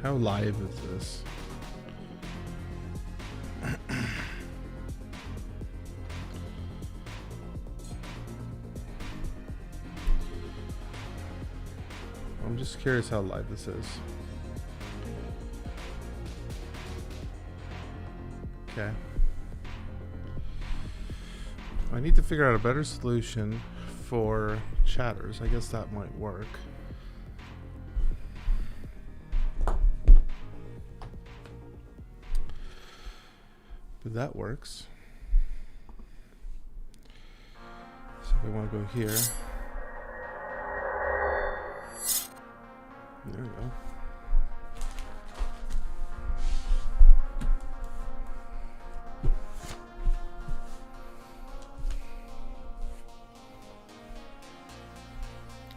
How live is this? I'm just curious how live this is. Okay. I need to figure out a better solution for chatters. I guess that might work. But that works. So if I want to go here. There we go.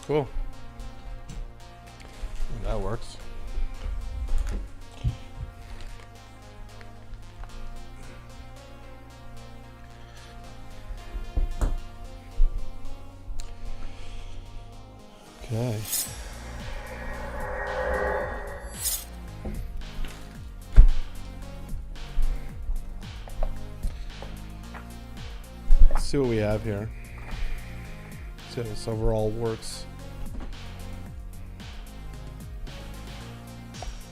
Cool. Well, that works. Okay. Let's see what we have here. See how this overall works.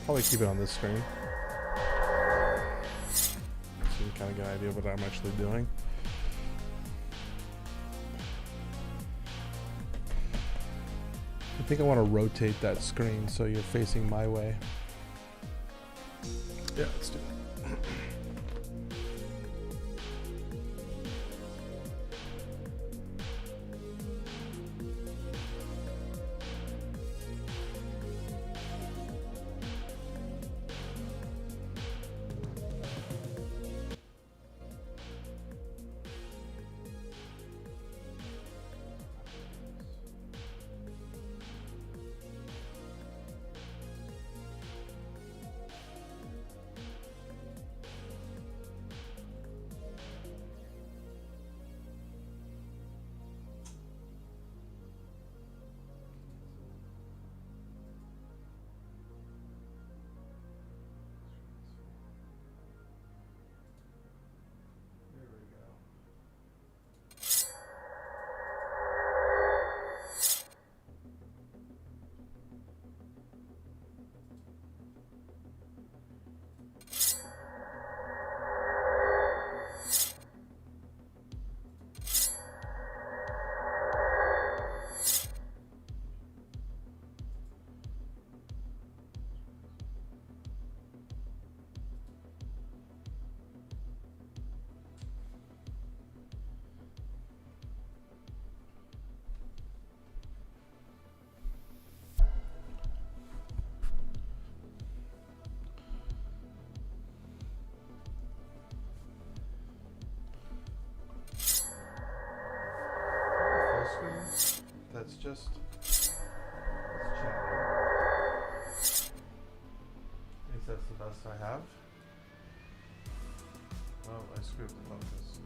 Probably keep it on this screen. So you kind of get an idea of what I'm actually doing. I think I want to rotate that screen so you're facing my way. Yeah, let's do that. That's just chatting. I guess that's the best I have. Oh, I screwed the focus.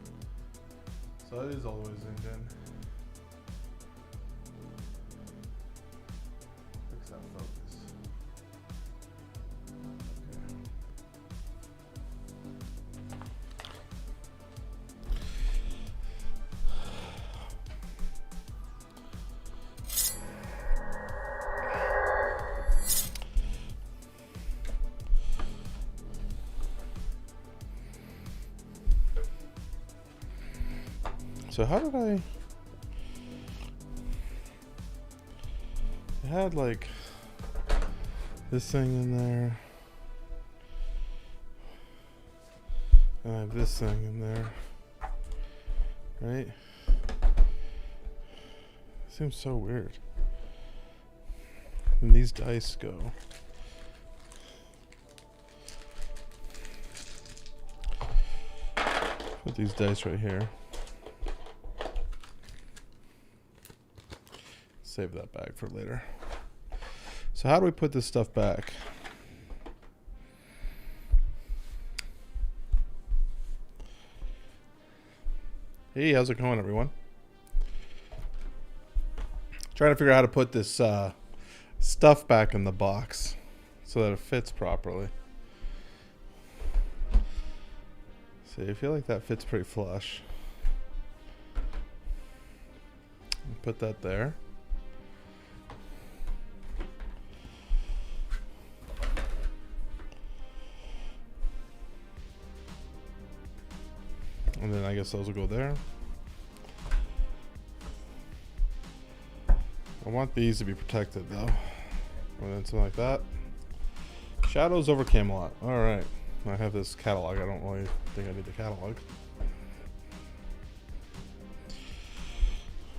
So that is always zoomed in. Fix that focus. Okay. So how did I had like this thing in there. And I have this thing in there. Right? Seems so weird. And these dice go. Put these dice right here. Save that bag for later. So how do we put this stuff back? Hey, how's it going, everyone? Trying to figure out how to put this stuff back in the box. so that it fits properly. See, I feel like that fits pretty flush. Put that there. And then I guess those will go there. I want these to be protected though. And then something like that. Shadows over Camelot. Alright. I have this catalog. I don't really think I need the catalog.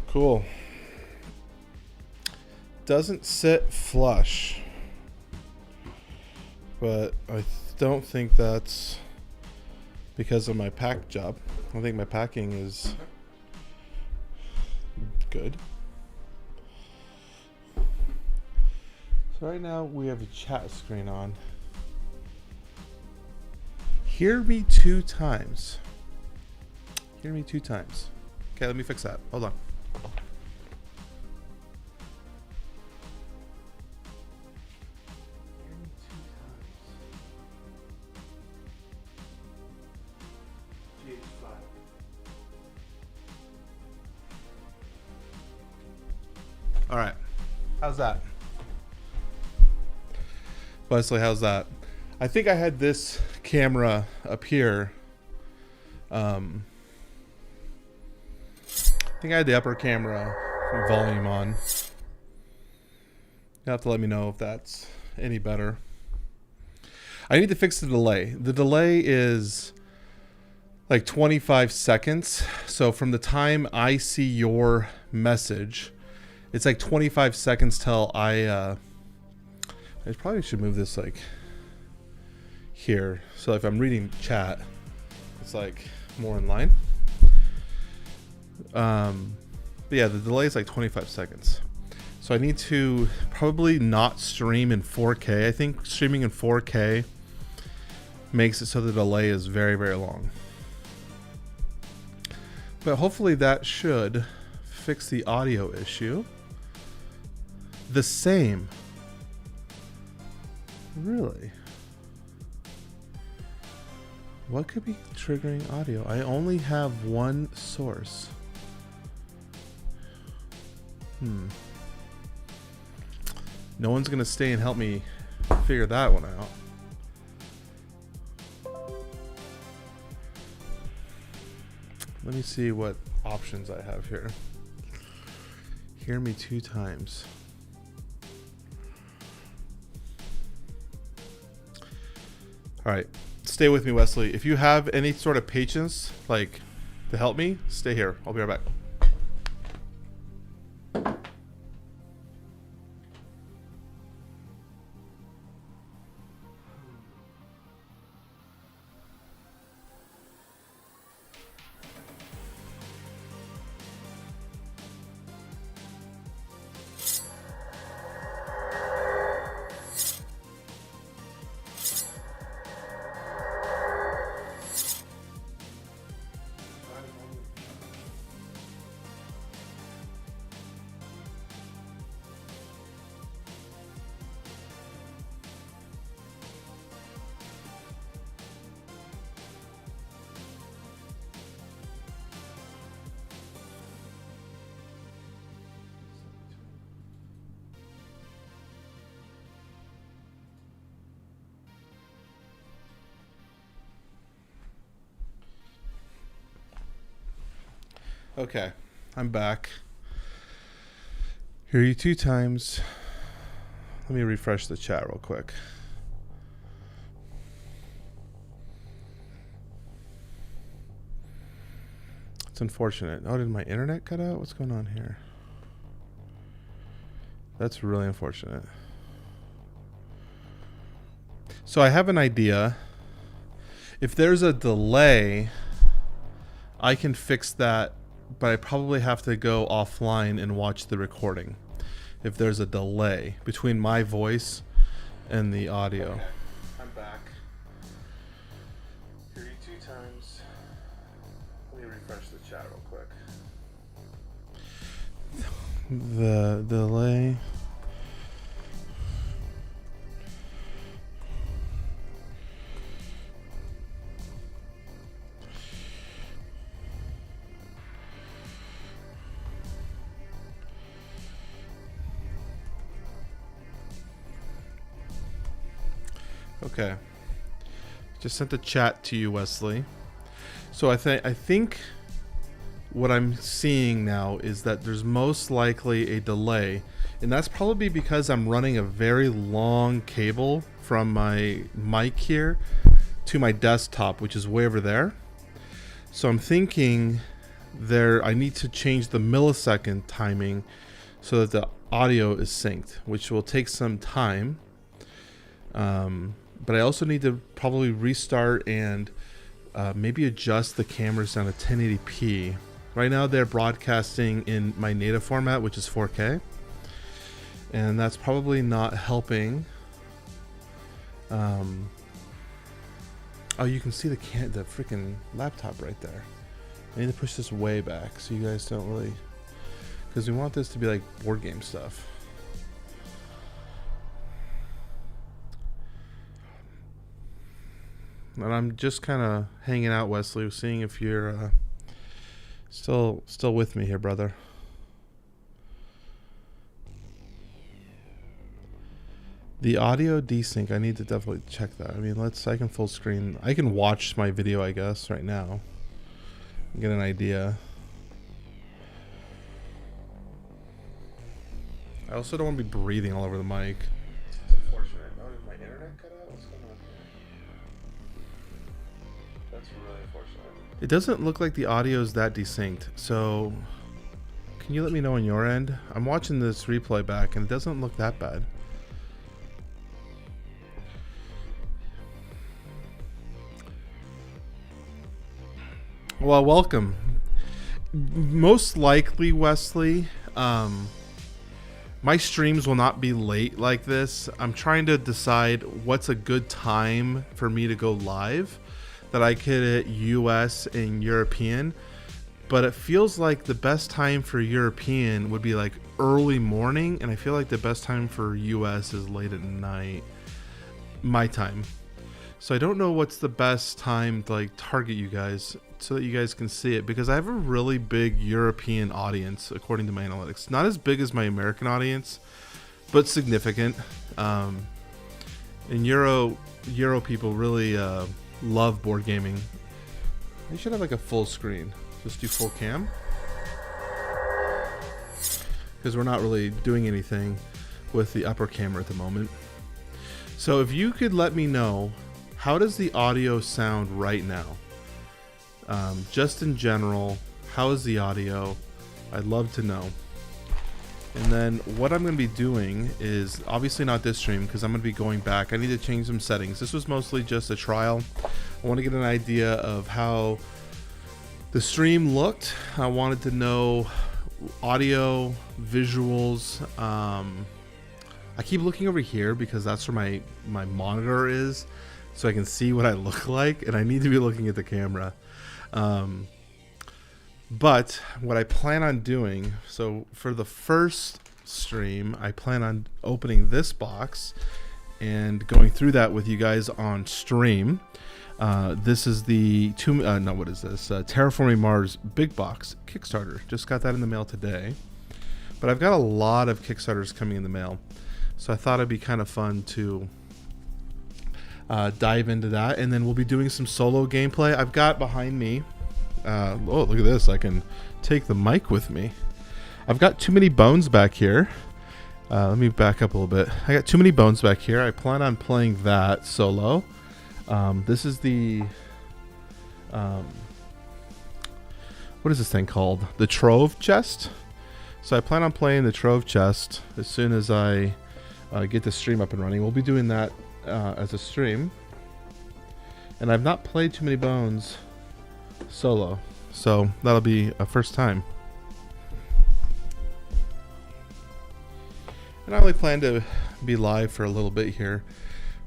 Cool. Doesn't sit flush. But I don't think that's because of my pack job. I think my packing is good. So right now we have a chat screen on. Hear me 2 times. Hear me 2 times. Okay, let me fix that. Hold on. Hear me 2 times. GH5. All right. How's that? Leslie, how's that? I think I had this camera up here. I think I had the upper camera volume on. You have to let me know if that's any better. I need to fix the delay. The delay is like 25 seconds. So from the time I see your message, it's like 25 seconds till I probably should move this like here. So if I'm reading chat, it's like more in line. But yeah, the delay is like 25 seconds. So I need to probably not stream in 4K. I think streaming in 4K makes it so the delay is very, very long. But hopefully that should fix the audio issue. The same. Really? What could be triggering audio? I only have one source. No one's gonna stay and help me figure that one out. Let me see what options I have here. Hear me 2 times. All right, stay with me, Wesley. If you have any sort of patience, like, to help me, stay here. I'll be right back. Okay, I'm back. Hear you 2 times. Let me refresh the chat real quick. It's unfortunate. Oh, did my internet cut out? What's going on here? That's really unfortunate. So I have an idea. If there's a delay, I can fix that, but I probably have to go offline and watch the recording if there's a delay between my voice and the audio. Okay. I'm back. Hear you 2 times. Let me refresh the chat real quick. The delay. Okay. Just sent the chat to you, Wesley. So I think what I'm seeing now is that there's most likely a delay, and that's probably because I'm running a very long cable from my mic here to my desktop, which is way over there. So I'm thinking I need to change the millisecond timing so that the audio is synced, which will take some time. But I also need to probably restart and maybe adjust the cameras down to 1080p. Right now they're broadcasting in my native format, which is 4K. And that's probably not helping. Oh, you can see the freaking laptop right there. I need to push this way back so you guys don't really... Because we want this to be like board game stuff. And I'm just kind of hanging out, Wesley, seeing if you're still with me here, brother. The audio desync, I need to definitely check that. I mean, I can full screen. I can watch my video, I guess, right now. Get an idea. I also don't want to be breathing all over the mic. It's unfortunate. Oh, did my internet cut out? What's going on here? That's really unfortunate. It doesn't look like the audio is that desynced. So, can you let me know on your end? I'm watching this replay back and it doesn't look that bad. Well, welcome. Most likely, Wesley, my streams will not be late like this. I'm trying to decide what's a good time for me to go live that I could hit US and European. But it feels like the best time for European would be like early morning, and I feel like the best time for US is late at night, my time. So I don't know what's the best time to like target you guys so that you guys can see it, because I have a really big European audience according to my analytics. Not as big as my American audience, but significant. And Euro people really love board gaming. You should have like a full screen. Just do full cam, because we're not really doing anything with the upper camera at the moment. So if you could let me know, how does the audio sound right now? Just in general, how is the audio? I'd love to know. And then what I'm going to be doing is, obviously not this stream, because I'm going to be going back. I need to change some settings. This was mostly just a trial. I want to get an idea of how the stream looked. I wanted to know audio, visuals. I keep looking over here because that's where my monitor is, so I can see what I look like, and I need to be looking at the camera. But what I plan on doing, so for the first stream, I plan on opening this box and going through that with you guys on stream. This is the what is this? Terraforming Mars big box Kickstarter. Just got that in the mail today. But I've got a lot of Kickstarters coming in the mail, so I thought it'd be kind of fun to dive into that, and then we'll be doing some solo gameplay. I've got behind me, oh, look at this, I can take the mic with me. I've got Too Many Bones back here. Let me back up a little bit. I got Too Many Bones back here. I plan on playing that solo. This is the what is this thing called? The Trove Chest. So I plan on playing the Trove Chest as soon as I get the stream up and running. We'll be doing that as a stream, and I've not played Too Many Bones solo, so that'll be a first time. And I only plan to be live for a little bit here,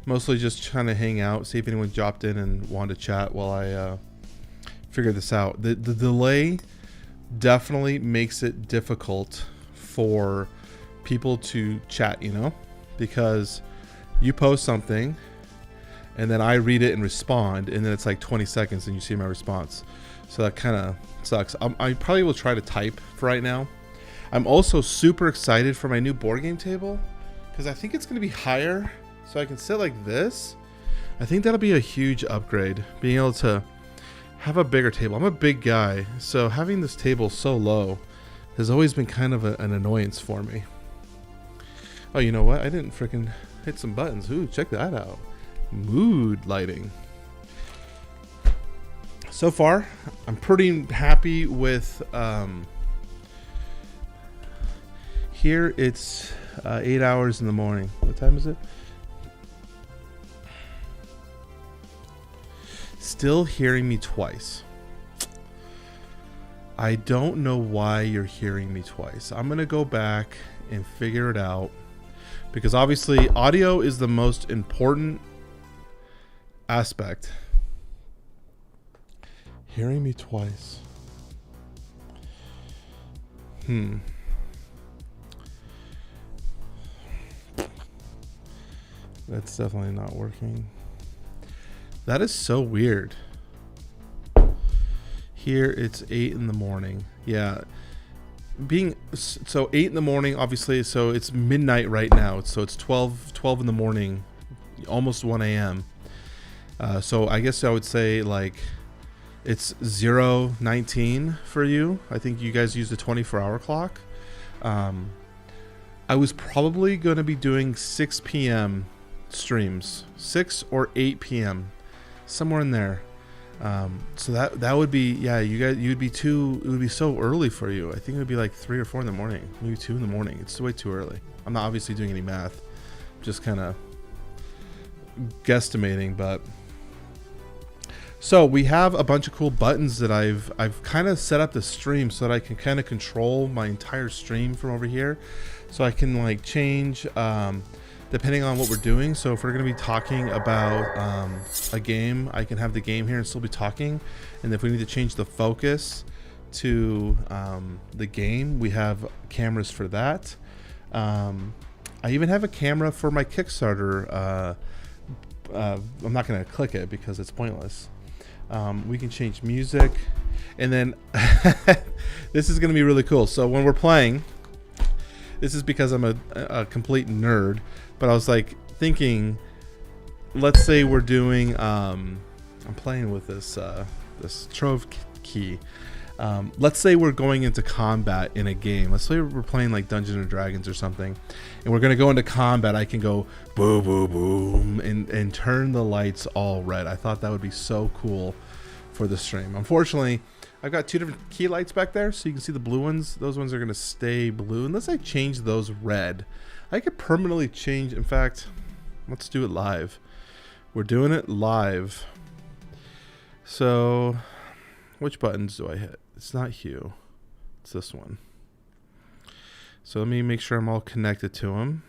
mostly just trying to hang out, see if anyone dropped in and wanted to chat while I figure this out. The delay definitely makes it difficult for people to chat, because you post something and then I read it and respond, and then it's like 20 seconds and you see my response. So that kind of sucks. I probably will try to type for right now. I'm also super excited for my new board game table, because I think it's going to be higher, so I can sit like this I think that'll be a huge upgrade, being able to have a bigger table. I'm a big guy, so having this table so low has always been kind of an annoyance for me. Oh, you know what? I didn't freaking hit some buttons. Ooh, check that out. Mood lighting. So far, I'm pretty happy with, here it's 8 hours in the morning. What time is it? Still hearing me twice. I don't know why you're hearing me twice. I'm going to go back and figure it out, because obviously audio is the most important aspect. Hearing me twice. That's definitely not working. That is so weird. Here it's 8 in the morning. Yeah. So 8 in the morning, obviously, so it's midnight right now. So it's 12 in the morning, almost 1 a.m. So I guess I would say like it's 0:19 for you. I think you guys use the 24-hour clock. I was probably going to be doing 6 p.m. streams, 6 or 8 p.m. somewhere in there. So that would be, yeah, it would be so early for you. I think it would be like 3 or 4 in the morning, maybe 2 in the morning. It's way too early. I'm not obviously doing any math, just kind of guesstimating. But so we have a bunch of cool buttons that I've kind of set up the stream so that I can kind of control my entire stream from over here. So I can like change depending on what we're doing. So if we're going to be talking about a game, I can have the game here and still be talking. And if we need to change the focus to the game, we have cameras for that. I even have a camera for my Kickstarter. I'm not going to click it because it's pointless. We can change music, and then this is going to be really cool. So when we're playing, this is because I'm a complete nerd, but I was like thinking, let's say we're doing, I'm playing with this Trove key. Let's say we're going into combat in a game. Let's say we're playing like Dungeons and Dragons or something, and we're gonna go into combat. I can go boom, boom, boom, and turn the lights all red. I thought that would be so cool for the stream. Unfortunately, I've got 2 different key lights back there, so you can see the blue ones. Those ones are gonna stay blue unless I change those red. I could permanently change. In fact, let's do it live. We're doing it live. So, which buttons do I hit? It's not Hue. It's this one. So let me make sure I'm all connected to them.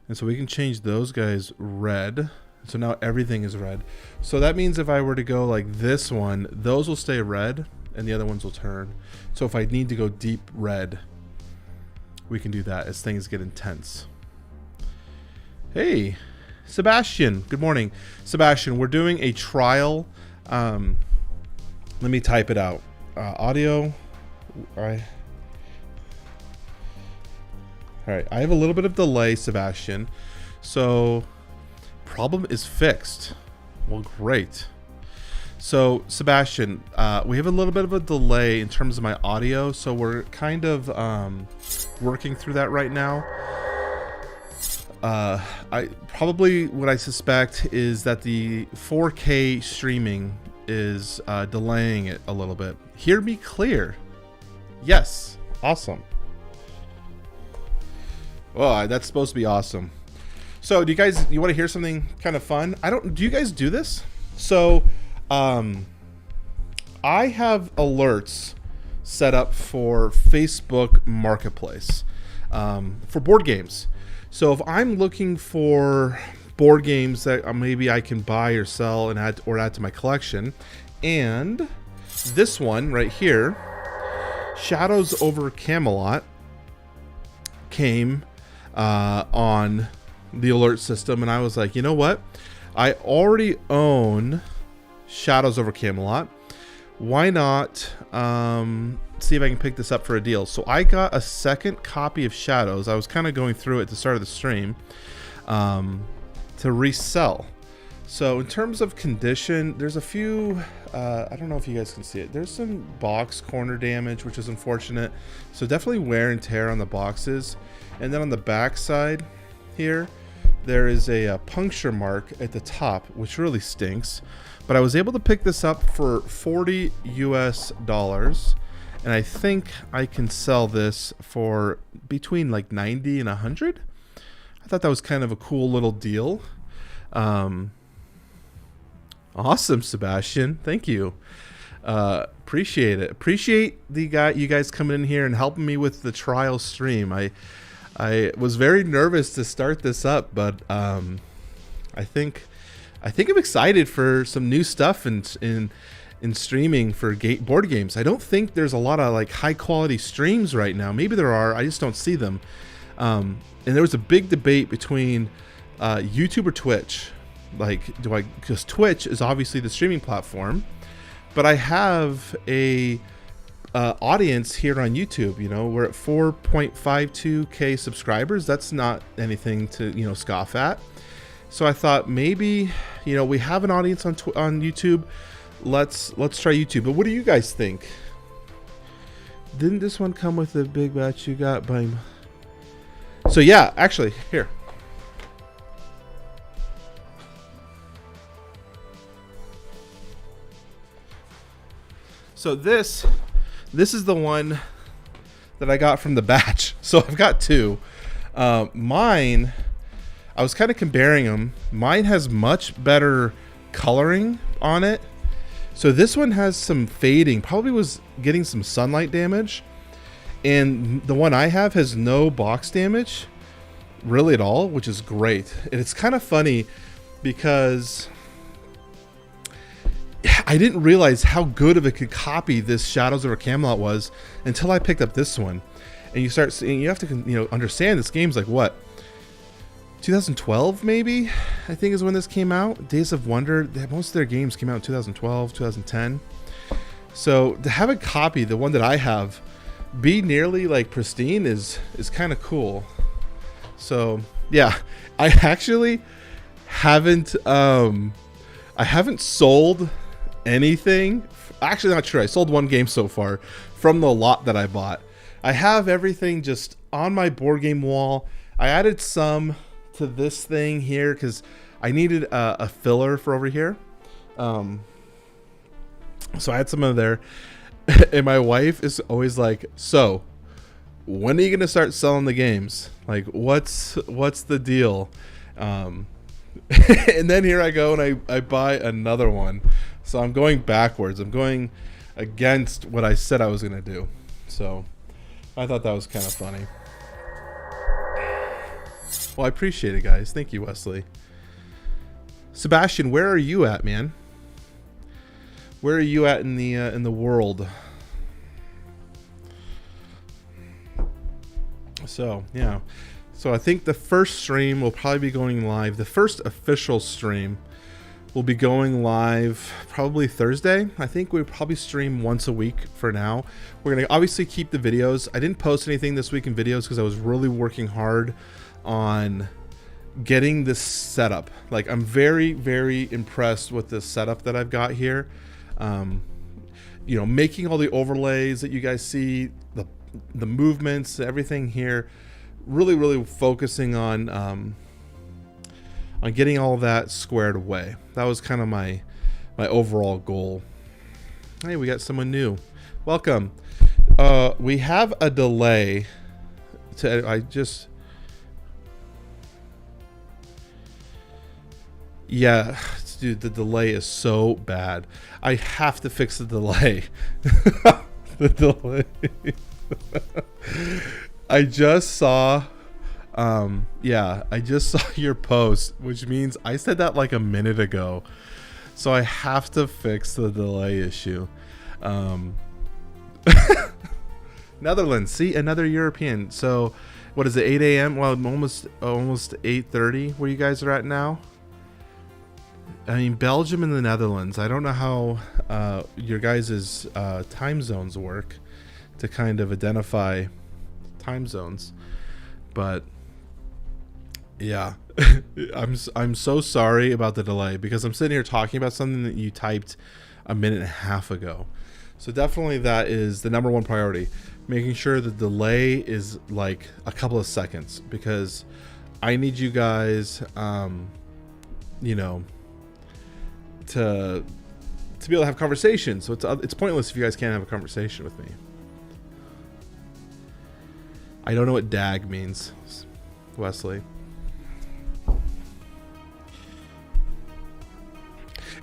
And so we can change those guys red. So now everything is red. So that means if I were to go like this one, those will stay red and the other ones will turn. So if I need to go deep red, we can do that as things get intense. Hey, Sebastian. Good morning. Sebastian, we're doing a trial. Let me type it out. Audio. All right. I have a little bit of delay, Sebastian. So problem is fixed. Well, great. So Sebastian, we have a little bit of a delay in terms of my audio. So we're kind of working through that right now. What I suspect is that the 4K streaming is delaying it a little bit. Hear me clear. Yes. Awesome. Well, that's supposed to be awesome. So do you want to hear something kind of fun? Do you guys do this? So I have alerts set up for Facebook Marketplace for board games. So if I'm looking for board games that maybe I can buy or sell and add to my collection, and this one right here, Shadows over Camelot, came on the alert system, and I was like, you know what? I already own Shadows over Camelot. Why not see if I can pick this up for a deal? So I got a second copy of Shadows. I was kind of going through it at the start of the stream to resell. So in terms of condition, there's a few, I don't know if you guys can see it. There's some box corner damage, which is unfortunate. So definitely wear and tear on the boxes. And then on the back side here, there is a puncture mark at the top, which really stinks. But I was able to pick this up for $40 US. And I think I can sell this for between like 90 and 100. I thought that was kind of a cool little deal. Awesome, Sebastian. Thank you. Appreciate it. Appreciate you guys coming in here and helping me with the trial stream. I was very nervous to start this up, but I think I'm excited for some new stuff in streaming for board games. I don't think there's a lot of like high quality streams right now. Maybe there are. I just don't see them. And there was a big debate between YouTube or Twitch. Like, because Twitch is obviously the streaming platform, but I have a audience here on YouTube. You know, we're at 4.52k subscribers. That's not anything to scoff at. So I thought maybe we have an audience on YouTube. Let's try YouTube. But what do you guys think? Didn't this one come with the big batch you got by? So yeah, actually here. So this is the one that I got from the batch. So I've got two. Mine, I was kind of comparing them. Mine has much better coloring on it. So this one has some fading, probably was getting some sunlight damage. And the one I have has no box damage really at all, which is great. And it's kind of funny because I didn't realize how good of a copy this Shadows over Camelot was until I picked up this one. And you start seeing, you have to understand this game's like what, 2012 maybe, I think is when this came out. Days of Wonder, most of their games came out in 2012, 2010. So to have a copy, the one that I have, be nearly like pristine is kind of cool. So yeah, I actually haven't sold anything. Actually, not true. I sold one game so far from the lot that I bought. I have everything just on my board game wall. I added some to this thing here because I needed a filler for over here. So I had some of there. And my wife is always like, so when are you gonna start selling the games? Like, what's the deal? And then here I go and I buy another one. So I'm going backwards. I'm going against what I said I was going to do. So I thought that was kind of funny. Well, I appreciate it, guys. Thank you, Wesley. Sebastian, where are you at, man? Where are you at in the world? So, yeah. So I think the first stream will probably be going live. The first official stream will be going live probably Thursday. I think we'll probably stream once a week for now. We're going to obviously keep the videos. I didn't post anything this week in videos because I was really working hard on getting this setup. Like, I'm very, very impressed with the setup that I've got here. Making all the overlays that you guys see, the movements, everything here. Really focusing on getting all of that squared away. That was kind of my overall goal. Hey, we got someone new. Welcome. We have a delay. Yeah, dude, the delay is so bad. I have to fix the delay. The delay. I just saw your post, which means I said that like a minute ago. So I have to fix the delay issue. Netherlands, see, another European. So what is it, 8 a.m.? Well, almost 8:30 where you guys are at now. I mean, Belgium and the Netherlands. I don't know how your guys' time zones work to kind of identify time zones, but Yeah. I'm so sorry about the delay because I'm sitting here talking about something that you typed a minute and a half ago. So definitely that is the number one priority, making sure the delay is like a couple of seconds, because I need you guys, you know, to be able to have conversations. So it's pointless if you guys can't have a conversation with me. I don't know what DAG means, Wesley.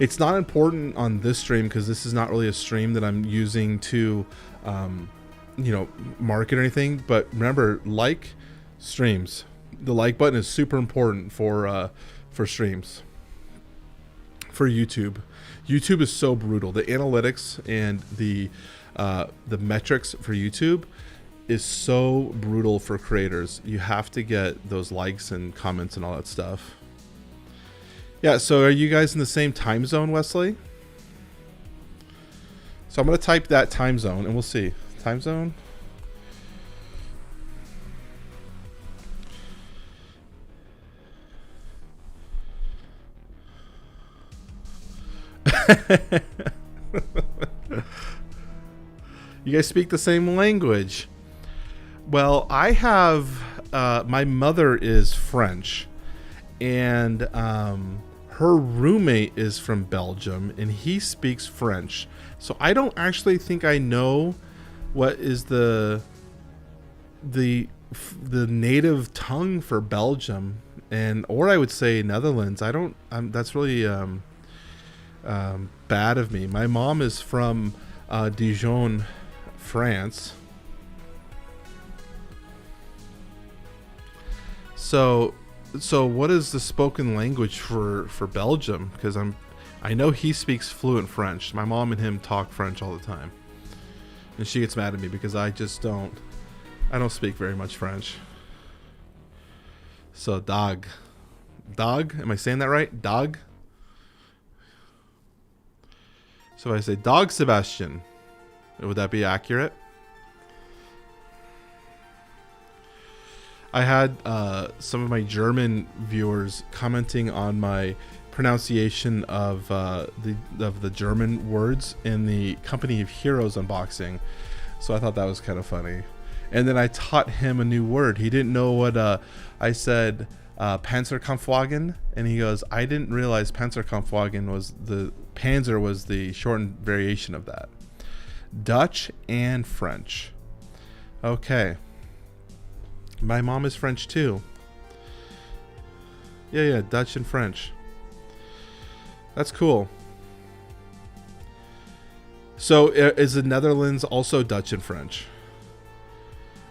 It's not important on this stream because this is not really a stream that I'm using to, you know, market or anything. But remember, like streams. The like button is super important for streams. For YouTube. YouTube is so brutal. The analytics and the metrics for YouTube is so brutal for creators. You have to get those likes and comments and all that stuff. Yeah, so are you guys in the same time zone, Wesley? So I'm going to type that time zone and we'll see. Time zone. You guys speak the same language. Well, I have, my mother is French, and her roommate is from Belgium, and he speaks French. So I don't actually think I know what is the native tongue for Belgium, or I would say Netherlands. I don't. That's really bad of me. My mom is from Dijon, France. So what is the spoken language for Belgium? Because I know he speaks fluent French. My mom and him talk French all the time, and she gets mad at me because I don't speak very much French. So dog, am I saying that right? Dog. So if I say dog Sebastian, would that be accurate? I had some of my German viewers commenting on my pronunciation of the German words in the Company of Heroes unboxing, so I thought that was kind of funny. And then I taught him a new word. He didn't know what I said. Panzerkampfwagen, and he goes, I didn't realize Panzerkampfwagen was Panzer was the shortened variation of that. Dutch and French. Okay. My mom is French too. Yeah, Dutch and French. That's cool. So is the Netherlands also Dutch and French?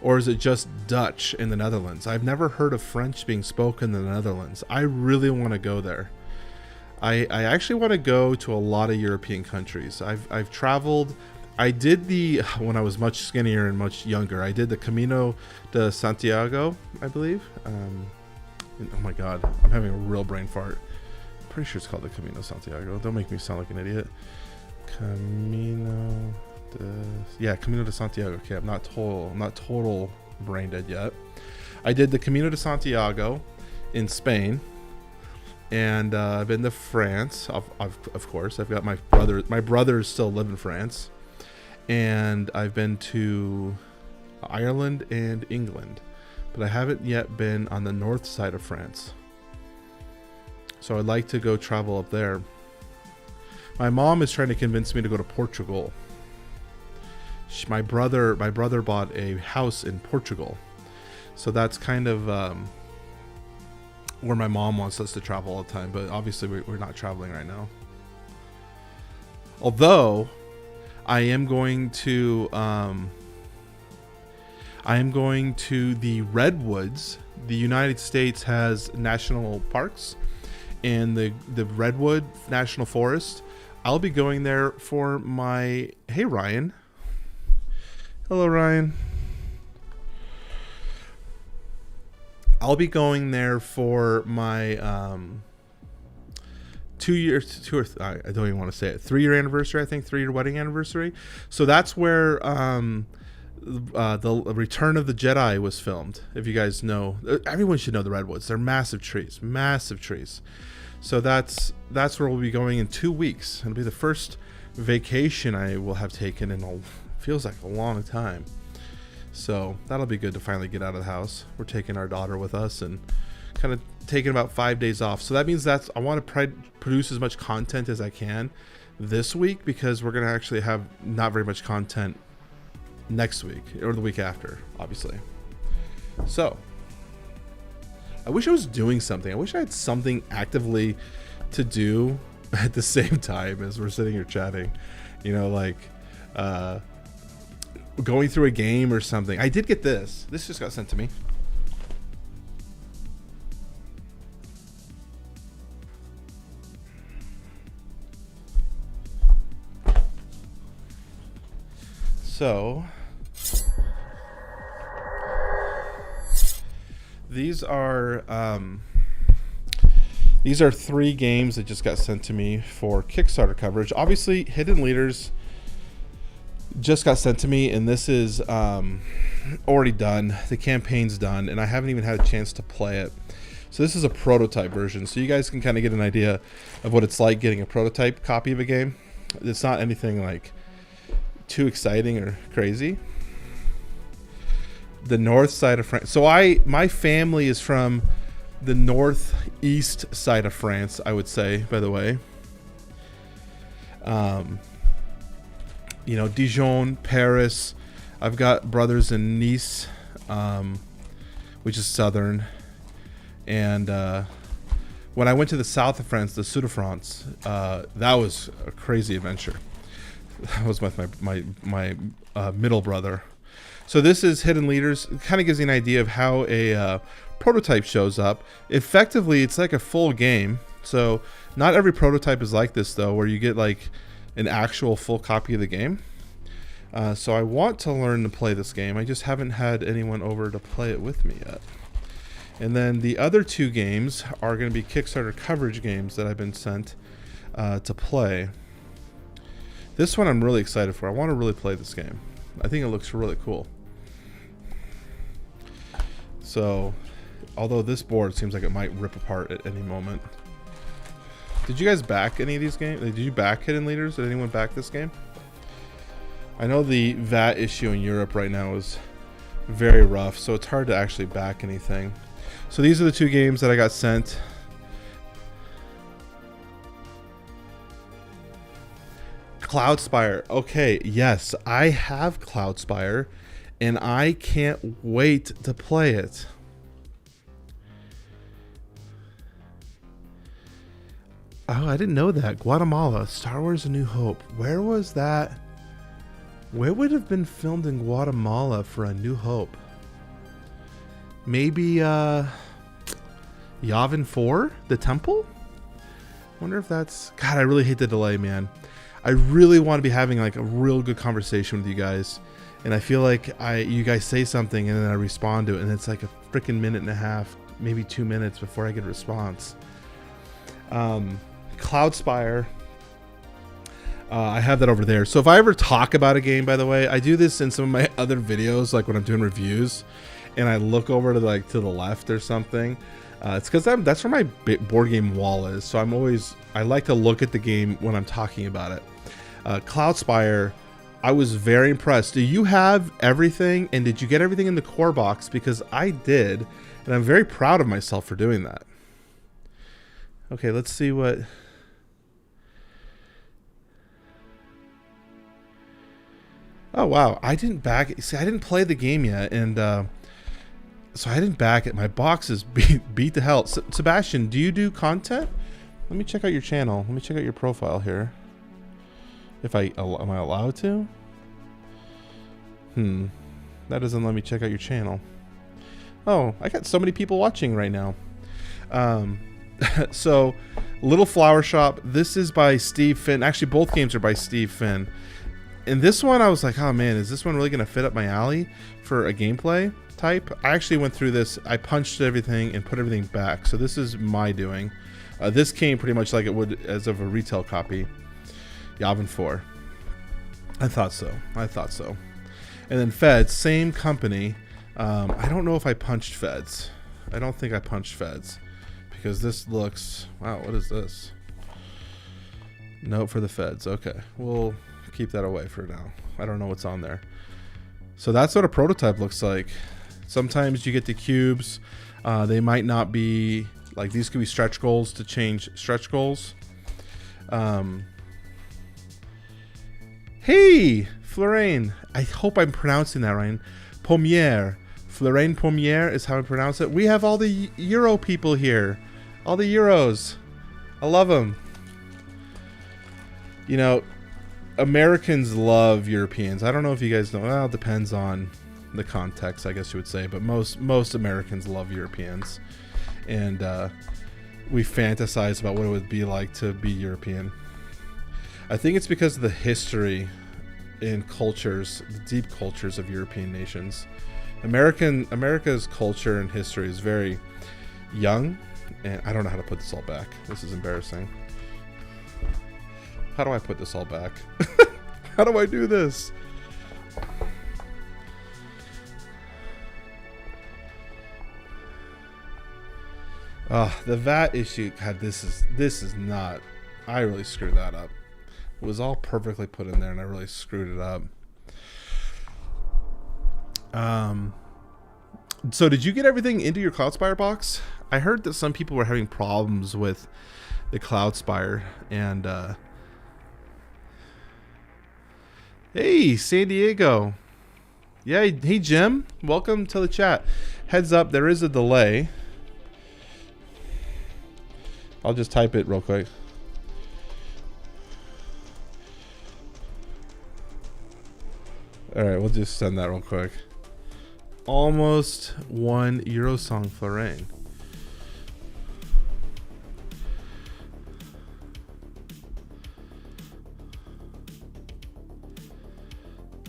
Or is it just Dutch in the Netherlands? I've never heard of French being spoken in the Netherlands. I really want to go there. I actually want to go to a lot of European countries. I've traveled. I did when I was much skinnier and much younger, I did the Camino de Santiago, I believe. Oh my God, I'm having a real brain fart. I'm pretty sure it's called the Camino de Santiago. Don't make me sound like an idiot. Camino de Santiago. Okay, I'm not total brain dead yet. I did the Camino de Santiago in Spain, and I've been to France. Of course, I've got my brother. My brothers still live in France. And I've been to Ireland and England, but I haven't yet been on the north side of France. So I'd like to go travel up there. My mom is trying to convince me to go to Portugal. My brother bought a house in Portugal. So that's kind of where my mom wants us to travel all the time, but obviously we're not traveling right now. Although I am going to the Redwoods. The United States has national parks, and the Redwood National Forest. I'll be going there for my... Hey, Ryan. Hello, Ryan. I'll be going there for my 3 year anniversary, I think, 3-year wedding anniversary. So that's where the Return of the Jedi was filmed. If you guys know, everyone should know the redwoods. They're massive trees, massive trees. So that's where we'll be going in 2 weeks. It'll be the first vacation I will have taken in feels like a long time. So that'll be good to finally get out of the house. We're taking our daughter with us and kind of taking about 5 days off. So that means I want to produce as much content as I can this week, because we're going to actually have not very much content next week or the week after, obviously. So I wish I was doing something. I wish I had something actively to do at the same time as we're sitting here chatting, like going through a game or something. I did get this just got sent to me. So these are 3 games that just got sent to me for Kickstarter coverage. Obviously, Hidden Leaders just got sent to me, and this is already done. The campaign's done, and I haven't even had a chance to play it. So this is a prototype version, so you guys can kind of get an idea of what it's like getting a prototype copy of a game. It's not anything like too exciting or crazy. The north side of France. So my family is from the northeast side of France, I would say, by the way. Dijon, Paris. I've got brothers in Nice, which is southern. And when I went to the south of France, the Sud of France, that was a crazy adventure. That was with my middle brother. So this is Hidden Leaders. It kind of gives you an idea of how a prototype shows up. Effectively, it's like a full game. So not every prototype is like this, though, where you get like an actual full copy of the game. So I want to learn to play this game. I just haven't had anyone over to play it with me yet. And then the other 2 games are going to be Kickstarter coverage games that I've been sent to play. This one I'm really excited for. I want to really play this game. I think it looks really cool. So, although this board seems like it might rip apart at any moment. Did you guys back any of these games? Did you back Hidden Leaders? Did anyone back this game? I know the VAT issue in Europe right now is very rough, so it's hard to actually back anything. So these are the 2 games that I got sent. Cloudspire. Okay, yes, I have Cloudspire, and I can't wait to play it. Oh, I didn't know that. Guatemala, Star Wars A New Hope. Where was that? Where would it have been filmed in Guatemala for A New Hope? Maybe Yavin 4? The temple? Wonder if that's... God, I really hate the delay, man. I really want to be having like a real good conversation with you guys, and I feel like you guys say something and then I respond to it, and it's like a freaking minute and a half, maybe 2 minutes before I get a response. Cloudspire, I have that over there. So if I ever talk about a game, by the way, I do this in some of my other videos, like when I'm doing reviews, and I look over to the left or something. It's because that's where my board game wall is. So I like to look at the game when I'm talking about it. Cloudspire, I was very impressed. Do you have everything, and did you get everything in the core box? Because I did, and I'm very proud of myself for doing that. Okay, let's see what... Oh, wow. I didn't back it. See, I didn't play the game yet, and so I didn't back it. My box is beat to hell. Sebastian, do you do content? Let me check out your channel. Let me check out your profile here. Am I allowed to? That doesn't let me check out your channel. Oh, I got so many people watching right now. So, Little Flower Shop. This is by Steve Finn. Actually, both games are by Steve Finn. And this one, I was like, oh man, is this one really going to fit up my alley for a gameplay type? I actually went through this. I punched everything and put everything back. So this is my doing. This came pretty much like it would as of a retail copy. Yavin 4. I thought so. And then Feds, same company. I don't know if I punched Feds. I don't think I punched Feds because this looks, wow, what is this? Note for the Feds. Okay, we'll keep that away for now. I don't know what's on there. So that's what a prototype looks like. Sometimes you get the cubes. They might not be, like these could be stretch goals to change stretch goals. Hey, Florraine. I hope I'm pronouncing that right. Pommier. Florraine Pommier is how I pronounce it. We have all the Euro people here. All the Euros. I love them. You know, Americans love Europeans. I don't know if you guys know. Well, it depends on the context, I guess you would say. But most Americans love Europeans. And we fantasize about what it would be like to be European. I think it's because of the history and cultures, the deep cultures of European nations. America's culture and history is very young, and I don't know how to put this all back. This is embarrassing. How do I put this all back? How do I do this? The VAT issue. God, this is not. I really screwed that up. It was all perfectly put in there, and I really screwed it up. So did you get everything into your Cloudspire box? I heard that some people were having problems with the Cloudspire, and hey, San Diego. Yeah, hey Jim, welcome to the chat. Heads up, there is a delay. I'll just type it real quick. Alright, we'll just send that real quick. Almost one Eurosong Florraine.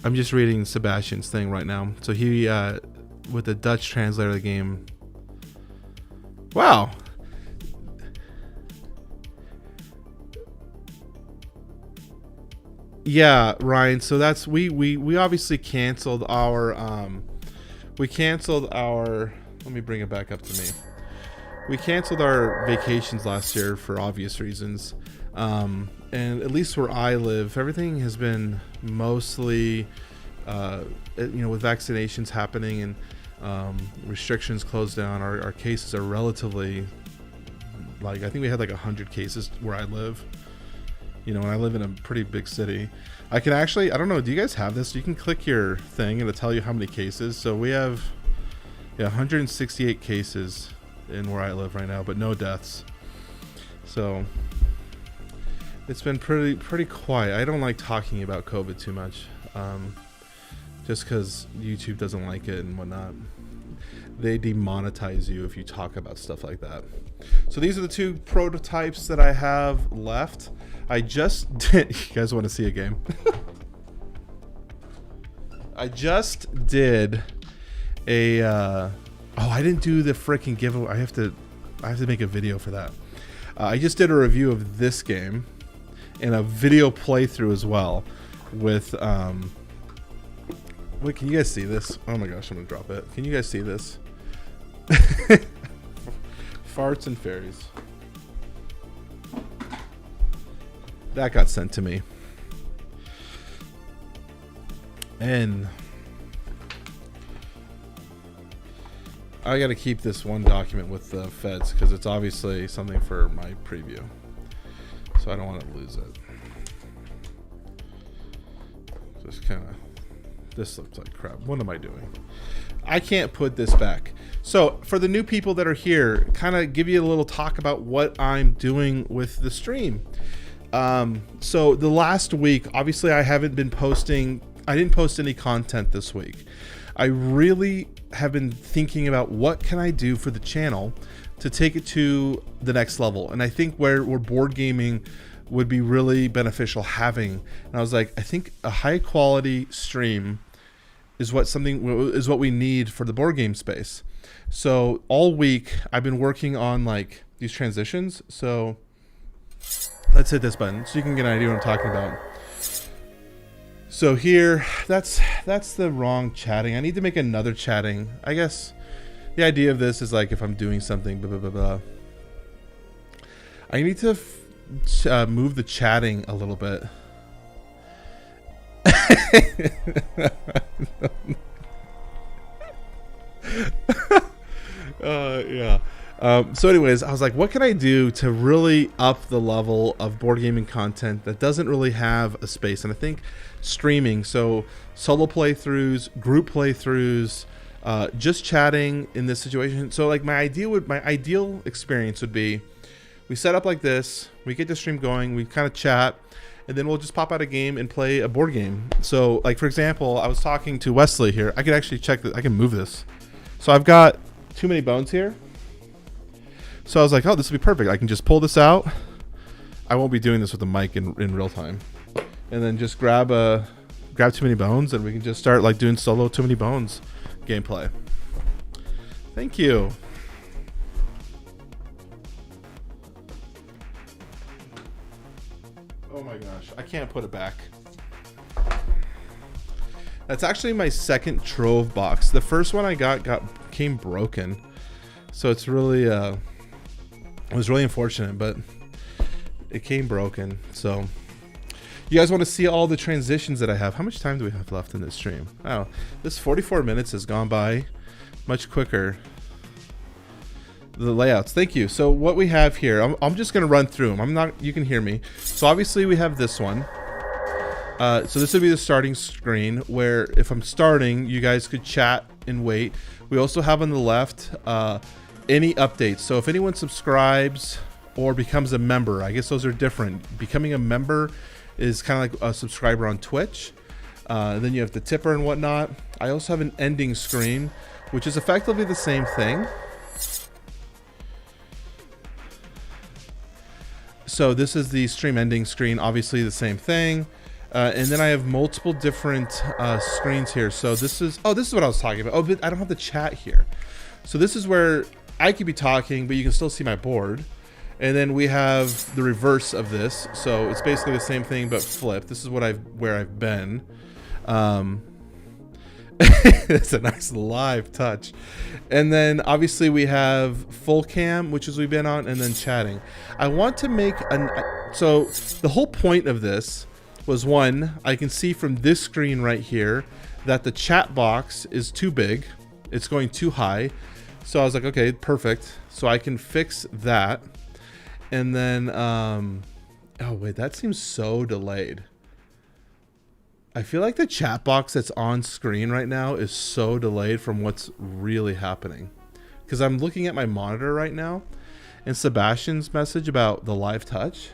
I'm just reading Sebastian's thing right now. So he, with the Dutch translator of the game. Wow. Yeah, Ryan. So that's we obviously canceled our let me bring it back up to me. We canceled our vacations last year for obvious reasons. And at least where I live, everything has been mostly with vaccinations happening and restrictions closed down, our cases are relatively, like, I think we had like 100 cases where I live. You know, and I live in a pretty big city. I can actually, I don't know, do you guys have this? You can click your thing and it'll tell you how many cases. So we have 168 cases in where I live right now, but no deaths. So it's been pretty quiet. I don't like talking about COVID too much, just because YouTube doesn't like it and whatnot. They demonetize you if you talk about stuff like that. So these are the two prototypes that I have left. I just did. You guys want to see a game? I just did a. I didn't do the freaking giveaway. I have to make a video for that. I just did a review of this game and a video playthrough as well. With wait, can you guys see this? Oh my gosh, I'm gonna drop it. Can you guys see this? Farts and fairies. That got sent to me. And I gotta keep this one document with the feds because it's obviously something for my preview. So I don't want to lose it. Just kind of, this looks like crap. What am I doing? I can't put this back. So for the new people that are here, kind of give you a little talk about what I'm doing with the stream. So the last week, obviously I haven't been posting. I didn't post any content this week. I really have been thinking about what can I do for the channel to take it to the next level. And I think where board gaming would be really beneficial having. And I was like, I think a high quality stream is what we need for the board game space. So all week I've been working on like these transitions. So let's hit this button so you can get an idea what I'm talking about. So here, that's the wrong chatting. I need to make another chatting. I guess the idea of this is like if I'm doing something, blah, blah, blah, blah. I need to move the chatting a little bit. Yeah. So anyways, I was like, what can I do to really up the level of board gaming content that doesn't really have a space? And I think streaming, so solo playthroughs, group playthroughs, just chatting in this situation. So like my ideal experience would be, we set up like this, we get the stream going, we kind of chat, and then we'll just pop out a game and play a board game. So like, for example, I was talking to Wesley here. I could actually check that. I can move this. So I've got Too Many Bones here. So I was like, oh, this would be perfect. I can just pull this out. I won't be doing this with the mic in real time. And then just grab Too Many Bones, and we can just start like doing solo Too Many Bones gameplay. Thank you. Oh my gosh, I can't put it back. That's actually my second Trove box. The first one I came broken. So it's really it was really unfortunate, but it came broken. So you guys want to see all the transitions that I have? How much time do we have left in this stream? Oh, this 44 minutes has gone by much quicker. The layouts, thank you. So what we have here, I'm just gonna run through them. You can hear me. So obviously we have this one. So this would be the starting screen, where if I'm starting, you guys could chat and wait. We also have on the left any updates. So if anyone subscribes or becomes a member, I guess those are different. Becoming a member is kind of like a subscriber on Twitch. Then you have the tipper and whatnot. I also have an ending screen, which is effectively the same thing. So this is the stream ending screen, obviously the same thing. And then I have multiple different screens here. So this is what I was talking about. Oh, but I don't have the chat here. So this is where I could be talking, but you can still see my board. And then we have the reverse of this. So it's basically the same thing, but flipped. This is where I've been. It's a nice live touch. And then obviously we have full cam, which is we've been on, and then chatting. I want to make so the whole point of this was, one, I can see from this screen right here that the chat box is too big. It's going too high. So I was like, okay, perfect. So I can fix that. And then, oh wait, that seems so delayed. I feel like the chat box that's on screen right now is so delayed from what's really happening. Because I'm looking at my monitor right now, and Sebastian's message about the live touch.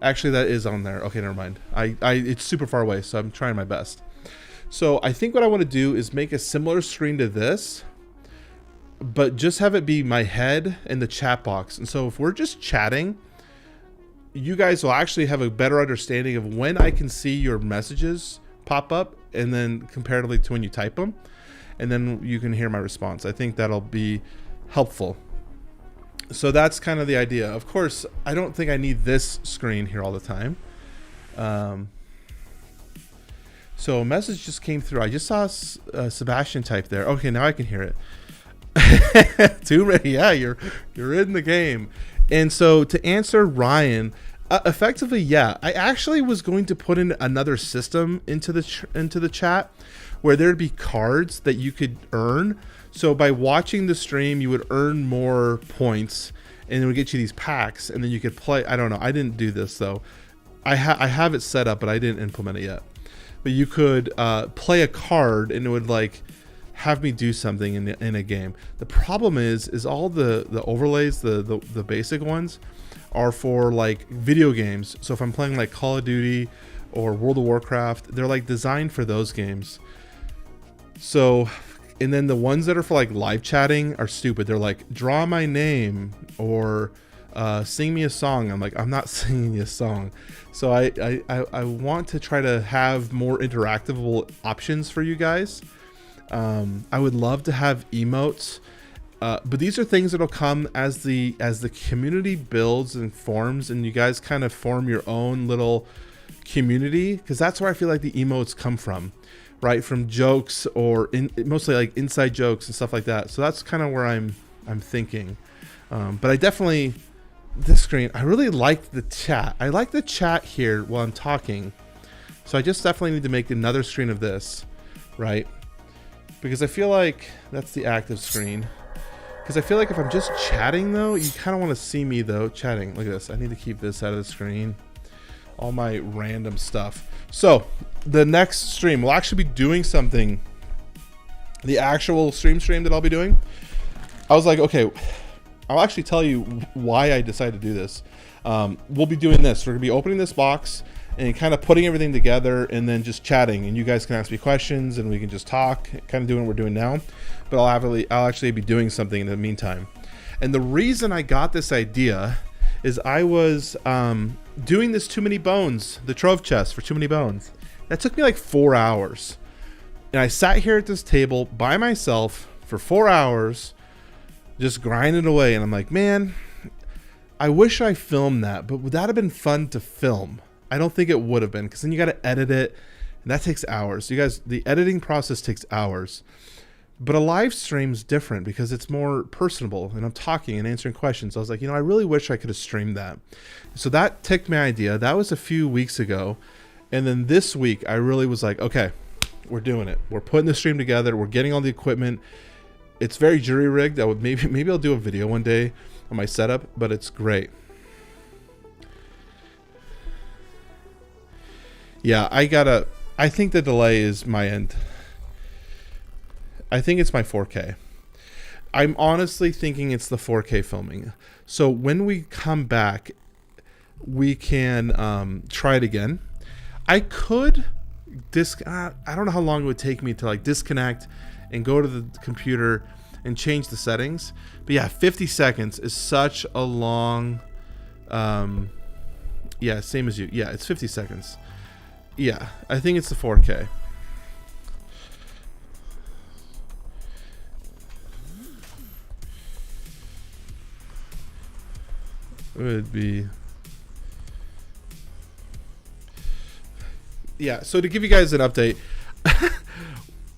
Actually, that is on there. Okay, never mind. It's super far away, so I'm trying my best. So I think what I want to do is make a similar screen to this, but just have it be my head and the chat box. And so if we're just chatting, you guys will actually have a better understanding of when I can see your messages pop up, and then comparatively to when you type them, and then you can hear my response. I think that'll be helpful. So that's kind of the idea. Of course, I don't think I need this screen here all the time. So a message just came through. I just saw Sebastian type there. Okay, now I can hear it. Too many. Yeah, you're in the game. And so to answer Ryan, effectively, yeah, I actually was going to put in another system into the chat where there'd be cards that you could earn. So by watching the stream, you would earn more points, and it would get you these packs, and then you could play. I don't know. I didn't do this though. I have it set up, but I didn't implement it yet. But you could play a card, and it would like have me do something in a game. The problem is all the overlays, the basic ones, are for like video games. So if I'm playing like Call of Duty or World of Warcraft, they're like designed for those games. So, and then the ones that are for like live chatting are stupid. They're like, draw my name or sing me a song. I'm like, I'm not singing you a song. So I want to try to have more interactive options for you guys. I would love to have emotes, but these are things that'll come as the community builds and forms, and you guys kind of form your own little community, because that's where I feel like the emotes come from, right? From jokes or mostly like inside jokes and stuff like that. So that's kind of where I'm thinking. But I definitely, this screen, I really like the chat. I like the chat here while I'm talking. So I just definitely need to make another screen of this, right? Because I feel like that's the active screen. Because I feel like if I'm just chatting though, you kind of want to see me though chatting. Look at this. I need to keep this out of the screen. All my random stuff. So the next stream, we'll actually be doing something. The actual stream that I'll be doing. I was like, okay, I'll actually tell you why I decided to do this. We'll be doing this. We're gonna be opening this box and kind of putting everything together and then just chatting, and you guys can ask me questions and we can just talk, kind of doing what we're doing now. But I'll actually be doing something in the meantime. And the reason I got this idea is I was doing this Too Many Bones, the Trove chest for Too Many Bones. That took me like 4 hours. And I sat here at this table by myself for 4 hours, just grinding away. And I'm like, man, I wish I filmed that, but would that have been fun to film? I don't think it would have been, because then you got to edit it, and that takes hours. You guys, the editing process takes hours. But a live stream's different because it's more personable, and I'm talking and answering questions. I was like, I really wish I could have streamed that. So that took my idea. That was a few weeks ago. And then this week, I really was like, okay, we're doing it. We're putting the stream together. We're getting all the equipment. It's very jury rigged. Maybe I'll do a video one day on my setup, but it's great. Yeah, I think the delay is my end. I think it's my 4K. I'm honestly thinking it's the 4K filming. So when we come back, we can try it again. I could I don't know how long it would take me to like disconnect and go to the computer and change the settings. But yeah, 50 seconds is such a long, yeah, same as you. Yeah, it's 50 seconds. Yeah, I think it's the 4K. It would be, yeah. So to give you guys an update,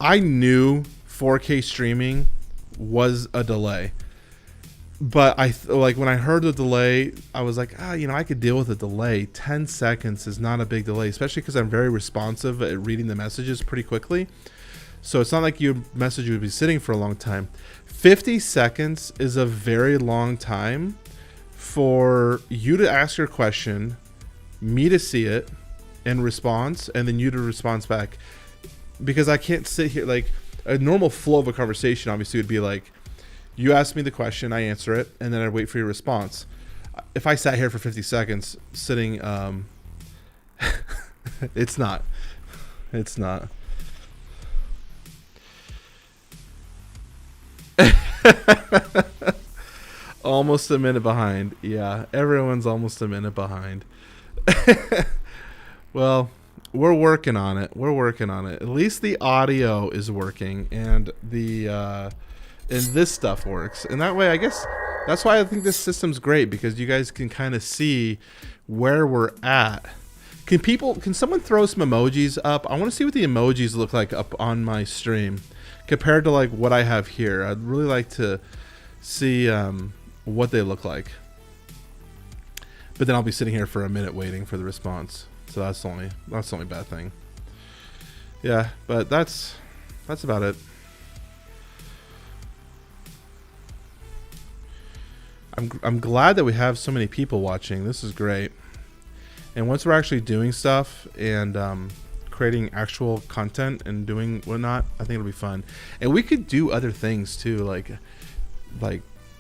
I knew 4K streaming was a delay, but like when I heard the delay, I was like, I could deal with a delay. 10 seconds is not a big delay, especially because I'm very responsive at reading the messages pretty quickly. So it's not like your message would be sitting for a long time. 50 seconds is a very long time for you to ask your question, me to see it and response, and then you to respond back. Because I can't sit here, like a normal flow of a conversation obviously would be like, you ask me the question, I answer it, and then I wait for your response. If I sat here for 50 seconds sitting, it's not. Almost a minute behind. Yeah, everyone's almost a minute behind. Well, we're working on it. At least the audio is working, and and this stuff works. And that way, I guess that's why I think this system's great, because you guys can kind of see where we're at. Can someone throw some emojis up? I want to see what the emojis look like up on my stream compared to like what I have here. I'd really like to see what they look like. But then I'll be sitting here for a minute waiting for the response. So that's the only bad thing. Yeah, but that's about it. I'm glad that we have so many people watching. This is great. And once we're actually doing stuff and creating actual content and doing whatnot, I think it'll be fun. And we could do other things too, like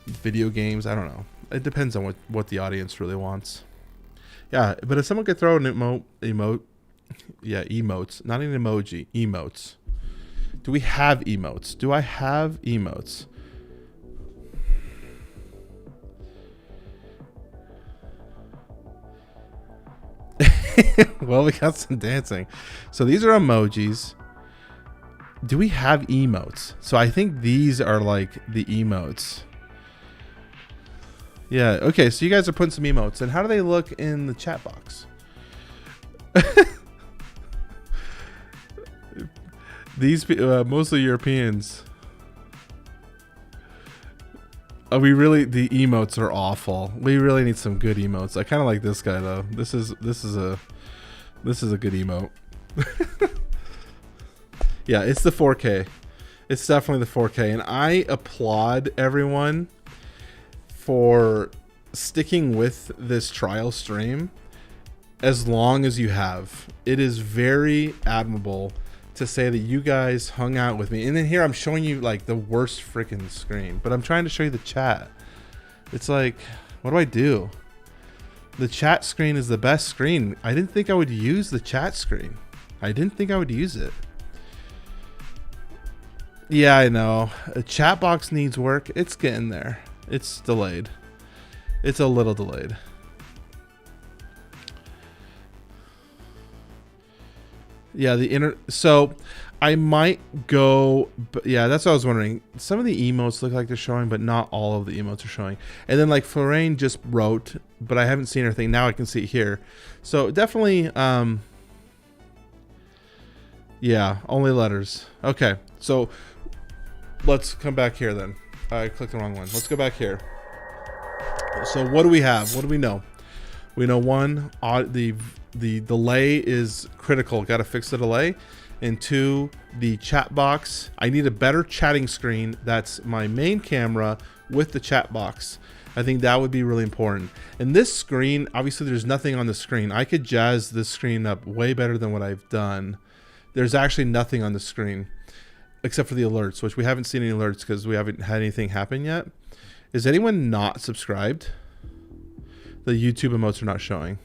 video games. I don't know. It depends on what the audience really wants. Yeah, but if someone could throw an emote, yeah, emotes, not an emoji, emotes. Do we have emotes? Do I have emotes? Well, we got some dancing. So these are emojis. Do we have emotes? So I think these are like the emotes. Yeah, okay, so you guys are putting some emotes. And how do they look in the chat box? These mostly Europeans. We really, the emotes are awful. We really need some good emotes. I kind of like this guy though. This is a good emote. Yeah, it's the 4K. It's definitely the 4K, and I applaud everyone for sticking with this trial stream as long as you have. It is very admirable to say that you guys hung out with me. And then here I'm showing you like the worst freaking screen, but I'm trying to show you the chat. It's like, what do I do? The chat screen is the best screen. I didn't think I would use the chat screen. I didn't think I would use it. Yeah, I know. A chat box needs work. It's getting there. It's delayed. It's a little delayed. Yeah, so I might go, but yeah, that's what I was wondering. Some of the emotes look like they're showing, but not all of the emotes are showing. And then like Florane just wrote, but I haven't seen her thing. Now I can see it here. So definitely, yeah, only letters. Okay, so let's come back here then. I clicked the wrong one. Let's go back here. So what do we have? What do we know? We know one, the delay is critical. Got to fix the delay. And two, the chat box. I need a better chatting screen. That's my main camera with the chat box. I think that would be really important. And this screen, obviously there's nothing on the screen. I could jazz this screen up way better than what I've done. There's actually nothing on the screen except for the alerts, which we haven't seen any alerts because we haven't had anything happen yet. Is anyone not subscribed? The YouTube emotes are not showing.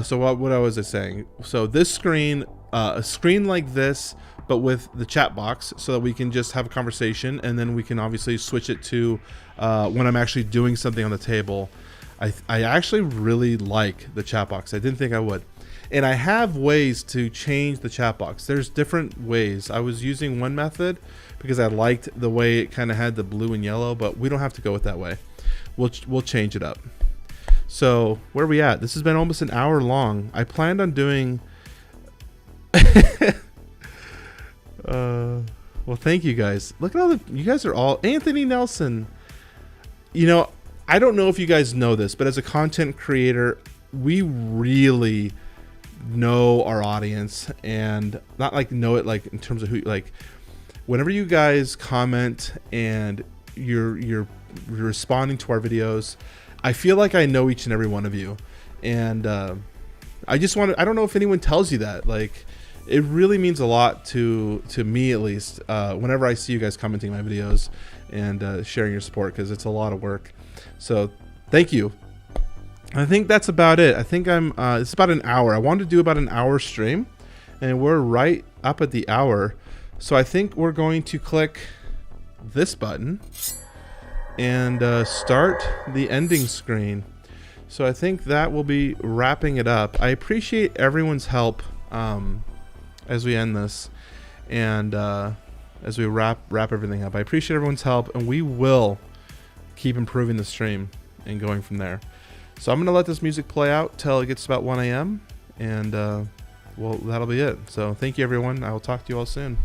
So what I was saying? So this screen, a screen like this, but with the chat box, so that we can just have a conversation, and then we can obviously switch it to when I'm actually doing something on the table. I actually really like the chat box. I didn't think I would. And I have ways to change the chat box. There's different ways. I was using one method because I liked the way it kind of had the blue and yellow, but we don't have to go with that way. We'll change it up. So where are we at? This has been almost an hour long. I planned on doing well, thank you guys. Look at all the, you guys are all Anthony Nelson. You know, I don't know if you guys know this, but as a content creator, we really know our audience, and not like know it like in terms of who, like whenever you guys comment and you're responding to our videos, I feel like I know each and every one of you. And I just want to, I don't know if anyone tells you that, like it really means a lot to me, at least, whenever I see you guys commenting my videos and sharing your support, because it's a lot of work. So thank you. I think that's about it. I think it's about an hour. I wanted to do about an hour stream, and we're right up at the hour. So I think we're going to click this button and start the ending screen. So I think that will be wrapping it up. I appreciate everyone's help as we end this, and as we wrap everything up. I appreciate everyone's help, and we will keep improving the stream and going from there. So I'm gonna let this music play out till it gets about 1 a.m. and well, that'll be it. So thank you everyone. I will talk to you all soon.